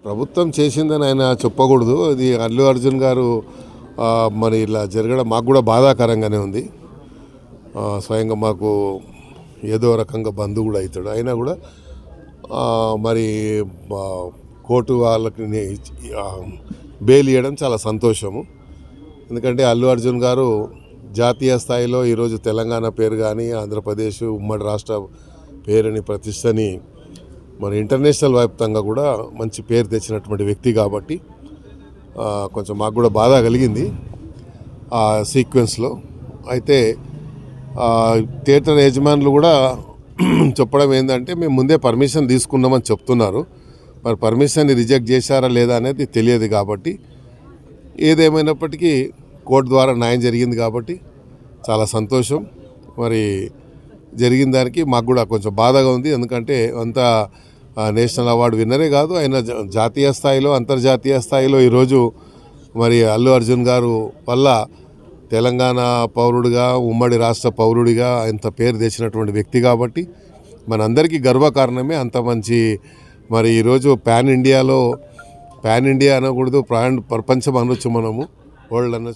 ప్రభుత్వం చేసిందని ఆయన చెప్పకూడదు. అది అల్లు అర్జున్ గారు మరి ఇలా జరగడం మాకు కూడా బాధాకరంగానే ఉంది. స్వయంగా మాకు ఏదో రకంగా బంధువు కూడా అవుతాడు. అయినా కూడా మరి కోర్టు వాళ్ళకి బెయిల్ ఇవ్వడం చాలా సంతోషము. ఎందుకంటే అల్లు అర్జున్ గారు జాతీయ స్థాయిలో ఈరోజు తెలంగాణ పేరు కానీ ఆంధ్రప్రదేశ్ ఉమ్మడి రాష్ట్ర పేరుని ప్రతిష్టని మరి ఇంటర్నేషనల్ వ్యాప్తంగా కూడా మంచి పేరు తెచ్చినటువంటి వ్యక్తి కాబట్టి కొంచెం మాకు కూడా బాధ కలిగింది ఆ సీక్వెన్స్లో. అయితే థియేటర్ యజమానులు కూడా చెప్పడం ఏంటంటే మేము ముందే పర్మిషన్ తీసుకున్నామని చెప్తున్నారు. మరి పర్మిషన్ని రిజెక్ట్ చేశారా లేదా అనేది తెలియదు. కాబట్టి ఏదేమైనప్పటికీ కోర్టు ద్వారా న్యాయం జరిగింది కాబట్టి చాలా సంతోషం. మరి జరిగిన దానికి మాకు కూడా కొంచెం బాధగా ఉంది. ఎందుకంటే అంత నేషనల్ అవార్డు విన్నరే కాదు, ఆయన జాతీయ స్థాయిలో అంతర్జాతీయ స్థాయిలో ఈరోజు మరి అల్లు అర్జున్ గారు వల్ల తెలంగాణ పౌరుడిగా ఉమ్మడి రాష్ట్ర పౌరుడిగా అంత పేరు తెచ్చినటువంటి వ్యక్తి కాబట్టి మనందరికీ గర్వకారణమే. అంత మంచి మరి ఈరోజు పాన్ ఇండియా అనకూడదు, ప్రపంచం అనొచ్చు, మనము వరల్డ్ అనొచ్చు.